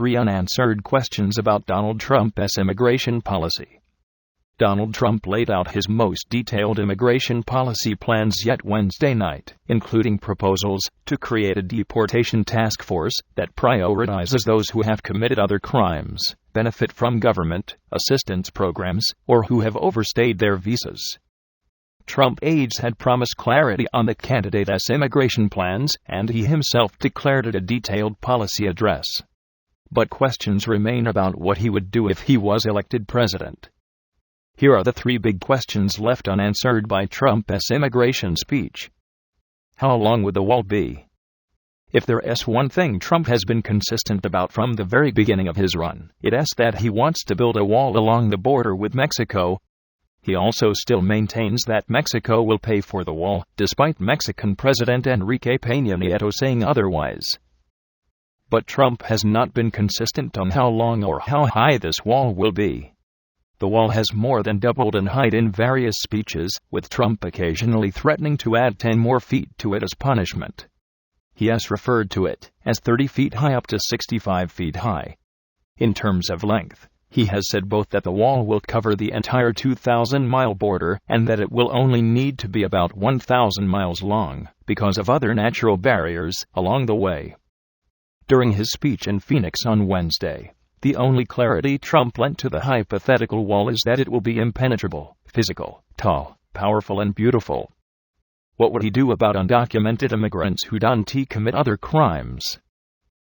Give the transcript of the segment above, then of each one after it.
3 unanswered questions about Donald Trump's immigration policy. Donald Trump laid out his most detailed immigration policy plans yet Wednesday night, including proposals to create a deportation task force that prioritizes those who have committed other crimes, benefit from government assistance programs, or who have overstayed their visas. Trump aides had promised clarity on the candidate's immigration plans, and he himself declared it a detailed policy address. But questions remain about what he would do if he was elected president. Here are the 3 big questions left unanswered by Trump's immigration speech. How long would the wall be? If there's one thing Trump has been consistent about from the very beginning of his run, it's that he wants to build a wall along the border with Mexico. He also still maintains that Mexico will pay for the wall, despite Mexican President Enrique Peña Nieto saying otherwise. But Trump has not been consistent on how long or how high this wall will be. The wall has more than doubled in height in various speeches, with Trump occasionally threatening to add 10 more feet to it as punishment. He has referred to it as 30 feet high up to 65 feet high. In terms of length, he has said both that the wall will cover the entire 2,000-mile border and that it will only need to be about 1,000 miles long because of other natural barriers along the way. During his speech in Phoenix on Wednesday, the only clarity Trump lent to the hypothetical wall is that it will be impenetrable, physical, tall, powerful and beautiful. What would he do about undocumented immigrants who don't commit other crimes?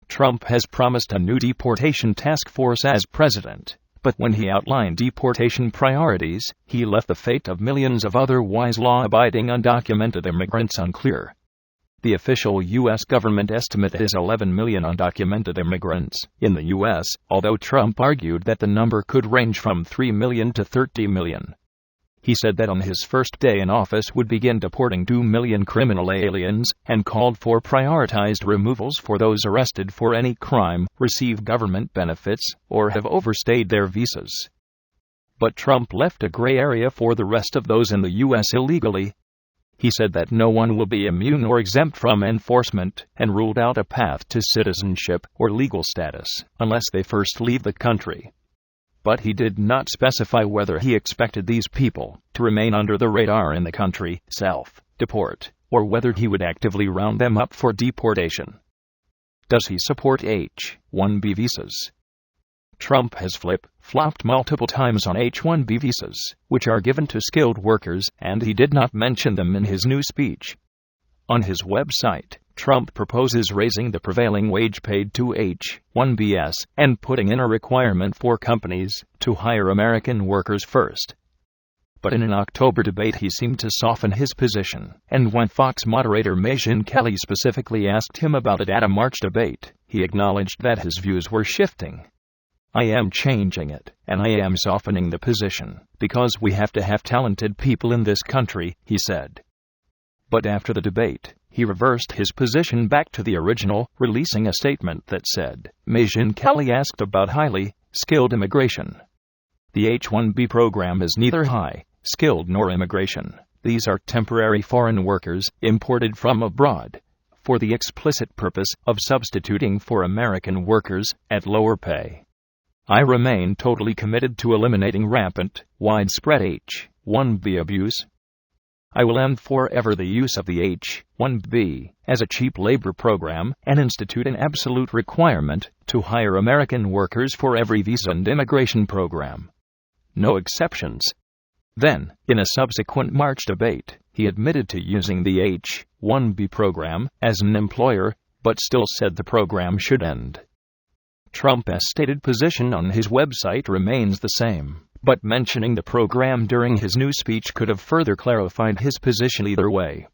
Trump has promised a new deportation task force as president, but when he outlined deportation priorities, he left the fate of millions of otherwise law-abiding undocumented immigrants unclear. The official U.S. government estimate is 11 million undocumented immigrants in the U.S., although Trump argued that the number could range from 3 million to 30 million. He said that on his first day in office would begin deporting 2 million criminal aliens and called for prioritized removals for those arrested for any crime, receive government benefits, or have overstayed their visas. But Trump left a gray area for the rest of those in the U.S. illegally. He said that no one will be immune or exempt from enforcement, and ruled out a path to citizenship or legal status unless they first leave the country. But he did not specify whether he expected these people to remain under the radar in the country, self-deport, or whether he would actively round them up for deportation. Does he support H-1B visas? Trump has flip-flopped multiple times on H-1B visas, which are given to skilled workers, and he did not mention them in his new speech. On his website, Trump proposes raising the prevailing wage paid to H-1Bs and putting in a requirement for companies to hire American workers first. But in an October debate he seemed to soften his position, and when Fox moderator Megyn Kelly specifically asked him about it at a March debate, he acknowledged that his views were shifting. I am changing it, and I am softening the position, because we have to have talented people in this country, he said. But after the debate, he reversed his position back to the original, releasing a statement that said, Megyn Kelly asked about highly skilled immigration. The H-1B program is neither high-skilled nor immigration. These are temporary foreign workers imported from abroad, for the explicit purpose of substituting for American workers at lower pay. I remain totally committed to eliminating rampant, widespread H-1B abuse. I will end forever the use of the H-1B as a cheap labor program and institute an absolute requirement to hire American workers for every visa and immigration program. No exceptions. Then, in a subsequent March debate, he admitted to using the H-1B program as an employer, but still said the program should end. Trump's stated position on his website remains the same, but mentioning the program during his new speech could have further clarified his position either way.